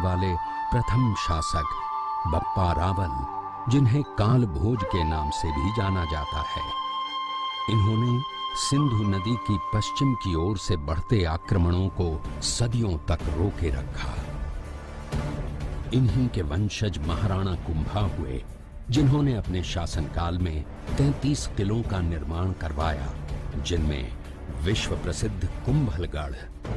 वाले प्रथम शासक बप्पा रावल, जिन्हें काल भोज के नाम से भी जाना जाता है। इन्होंने सिंधु नदी की पश्चिम की ओर से बढ़ते आक्रमणों को सदियों तक रोके रखा। इन्हीं के वंशज महाराणा कुंभा हुए, जिन्होंने अपने शासनकाल में 33 किलों का निर्माण करवाया, जिनमें विश्व प्रसिद्ध कुंभलगढ़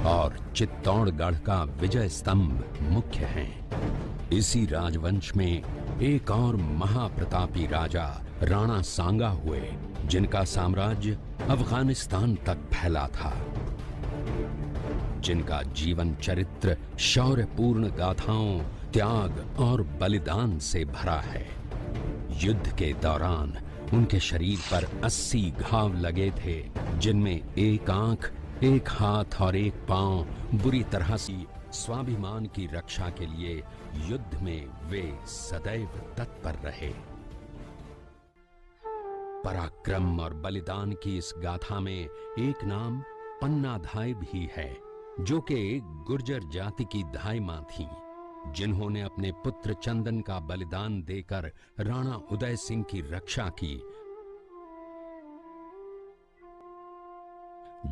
और चित्तौड़गढ़ का विजय स्तंभ मुख्य हैं। इसी राजवंश में एक और महाप्रतापी राजा राणा सांगा हुए, जिनका साम्राज्य अफगानिस्तान तक फैला था, जिनका जीवन चरित्र शौर्यपूर्ण गाथाओं, त्याग और बलिदान से भरा है। युद्ध के दौरान उनके शरीर पर 80 घाव लगे थे, जिनमें एक आंख, एक हाथ और एक पांव बुरी तरह से स्वाभिमान की रक्षा के लिए युद्ध में वे सदैव तत्पर रहे। पराक्रम और बलिदान की इस गाथा में एक नाम पन्नाधाय भी है, जो कि एक गुर्जर जाति की धाय मां थीं, जिन्होंने अपने पुत्र चंदन का बलिदान देकर राणा उदय सिंह की रक्षा की,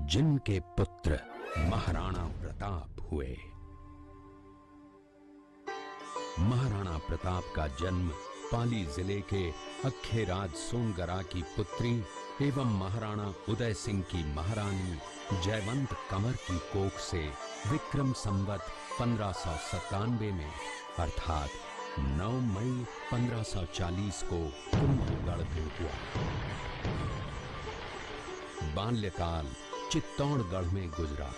जिनके पुत्र महाराणा प्रताप हुए। महाराणा प्रताप का जन्म पाली जिले के अखेराज सोनगरा की पुत्री एवं महाराणा उदय सिंह की महारानी जयवंत कंवर की कोख से विक्रम संवत 1597 में अर्थात 9 मई 1540 को कुंभलगढ़ में हुआ। बाल्यकाल चित्तौड़गढ़ में गुजरा।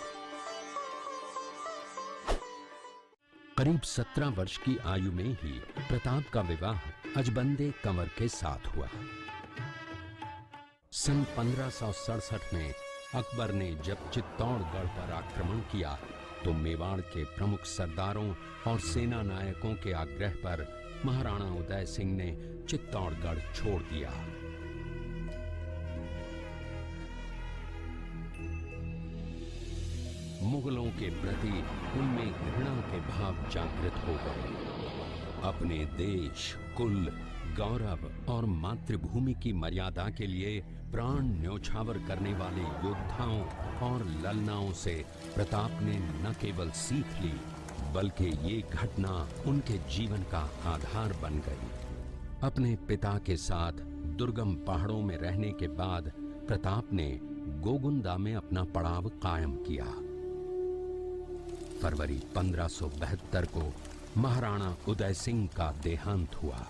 करीब 17 वर्ष की आयु में ही प्रताप का विवाह अजबंदे कंवर के साथ हुआ। सन 1567 में अकबर ने जब चित्तौड़गढ़ पर आक्रमण किया तो मेवाड़ के प्रमुख सरदारों और सेना नायकों के आग्रह पर महाराणा उदय सिंह ने चित्तौड़गढ़ छोड़ दिया। मुगलों के प्रति उनमें घृणा के भाव जागृत हो गए। अपने देश, कुल, गौरव और मातृभूमि की मर्यादा के लिए प्राण न्योछावर करने वाले योद्धाओं और ललनाओं से प्रताप ने न केवल सीख ली, बल्कि ये घटना उनके जीवन का आधार बन गई। अपने पिता के साथ दुर्गम पहाड़ों में रहने के बाद प्रताप ने गोगुंदा में अपना पड़ाव कायम किया। फरवरी 1572 को महाराणा उदय सिंह का देहांत हुआ।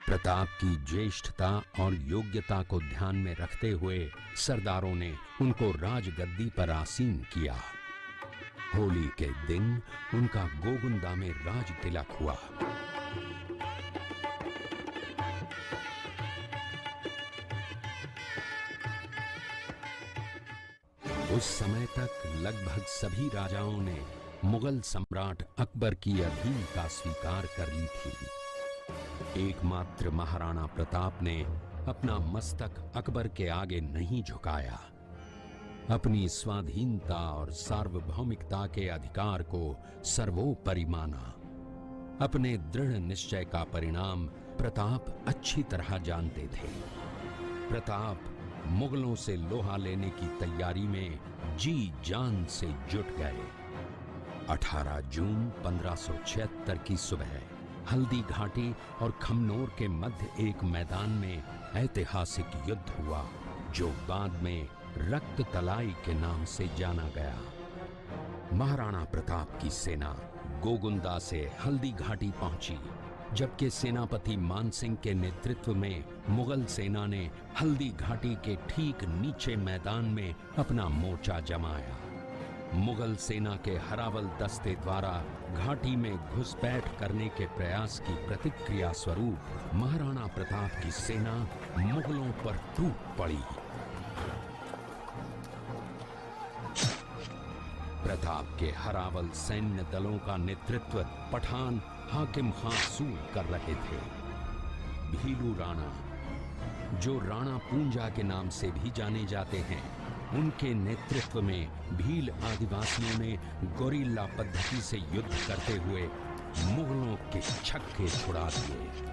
प्रताप की ज्येष्ठता और योग्यता को ध्यान में रखते हुए सरदारों ने उनको राजगद्दी पर आसीन किया। होली के दिन उनका गोगुंदा में राज तिलक हुआ। उस समय तक लगभग सभी राजाओं ने मुगल सम्राट अकबर की अधीनता स्वीकार कर ली थी। एकमात्र महाराणा प्रताप ने अपना मस्तक अकबर के आगे नहीं झुकाया। अपनी स्वाधीनता और सार्वभौमिकता के अधिकार को सर्वोपरि माना। अपने दृढ़ निश्चय का परिणाम प्रताप अच्छी तरह जानते थे। प्रताप मुगलों से लोहा लेने की तैयारी में जी जान से जुट गए। 18 जून 1576 की सुबह हल्दी घाटी और खमनोर के मध्य एक मैदान में ऐतिहासिक युद्ध हुआ, जो बाद में रक्त तलाई के नाम से जाना गया। महाराणा प्रताप की सेना गोगुंदा से हल्दी घाटी पहुंची, जबकि सेनापति मानसिंह के नेतृत्व में मुगल सेना ने हल्दी घाटी के ठीक नीचे मैदान में अपना मोर्चा जमाया। मुगल सेना के हरावल दस्ते द्वारा घाटी में घुसपैठ करने के प्रयास की प्रतिक्रिया स्वरूप महाराणा प्रताप की सेना मुगलों पर टूट पड़ी। प्रताप के हरावल सैन्य दलों का नेतृत्व पठान हाकिम खां सूर कर रहे थे। भीलू राणा, जो राणा पूंजा के नाम से भी जाने जाते हैं, उनके नेतृत्व में भील आदिवासियों ने गोरिल्ला पद्धति से युद्ध करते हुए मुगलों के छक्के छुड़ा दिए।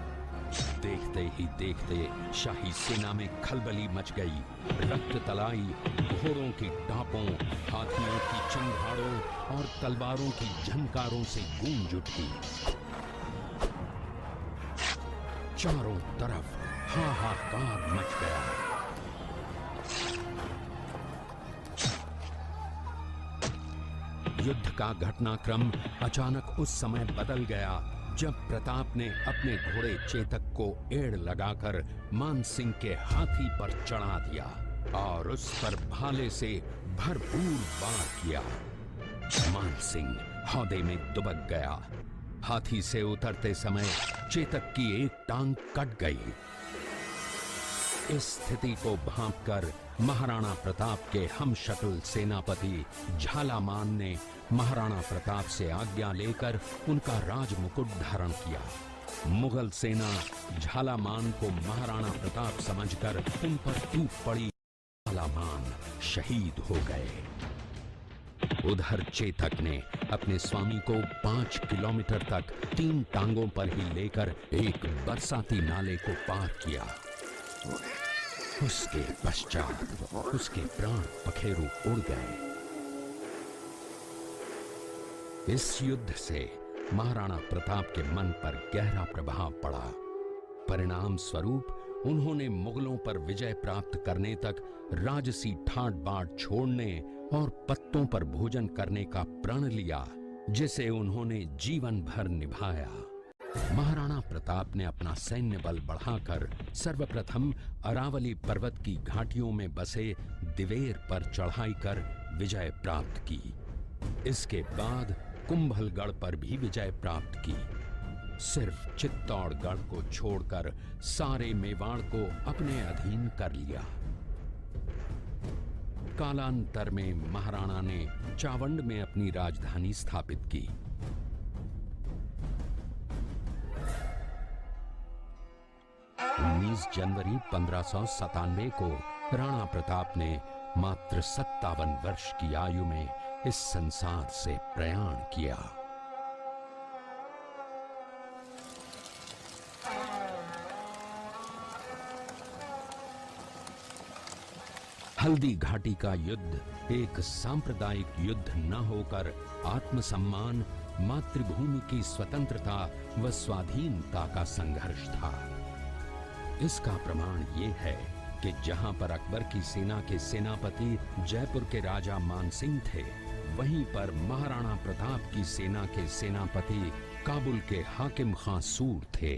देखते ही देखते शाही सेना में खलबली मच गई। रक्त तलाई घोड़ों की टापों, हाथियों की चंगाड़ों और तलवारों की झंकारों से गूंज उठी। चारों तरफ हाहाकार मच गया। युद्ध का घटनाक्रम अचानक उस समय बदल गया जब प्रताप ने अपने घोड़े चेतक को एड़ लगाकर मानसिंह के हाथी पर चढ़ा दिया और उस पर भाले से भरपूर वार किया। मानसिंह हौदे में दुबक गया। हाथी से उतरते समय चेतक की एक टांग कट गई। इस स्थिति को भांपकर महाराणा प्रताप के हमशक्ल सेनापति झालामान ने महाराणा प्रताप से आज्ञा लेकर उनका राजमुकुट धारण किया। मुगल सेना झालामान को महाराणा प्रताप समझकर उन पर टूट पड़ी। झालामान शहीद हो गए। उधर चेतक ने अपने स्वामी को 5 किलोमीटर तक 3 टांगों पर ही लेकर एक बरसाती नाले को पार किया। उसके पश्चात उसके प्राण पखेरु उड़ गए। इस युद्ध से महाराणा प्रताप के मन पर गहरा प्रभाव पड़ा। परिणाम स्वरूप उन्होंने मुगलों पर विजय प्राप्त करने तक राजसी ठाट बाट छोड़ने और पत्तों पर भोजन करने का प्रण लिया, जिसे उन्होंने जीवन भर निभाया। महाराणा प्रताप ने अपना सैन्य बल बढ़ाकर सर्वप्रथम अरावली पर्वत की घाटियों में बसे दिवेर पर चढ़ाई कर विजय प्राप्त की। इसके बाद कुंभलगढ़ पर भी विजय प्राप्त की। सिर्फ चित्तौड़गढ़ को छोड़कर सारे मेवाड़ को अपने अधीन कर लिया। कालांतर में महाराणा ने चावंड में अपनी राजधानी स्थापित की। 19 जनवरी 1597 को राणा प्रताप ने मात्र 57 वर्ष की आयु में इस संसार से प्रयाण किया। हल्दी घाटी का युद्ध एक सांप्रदायिक युद्ध न होकर आत्मसम्मान, मातृभूमि की स्वतंत्रता व स्वाधीनता का संघर्ष था। इसका प्रमाण ये है कि जहां पर अकबर की सेना के सेनापति जयपुर के राजा मानसिंह थे, वहीं पर महाराणा प्रताप की सेना के सेनापति काबुल के हाकिम खां सूर थे।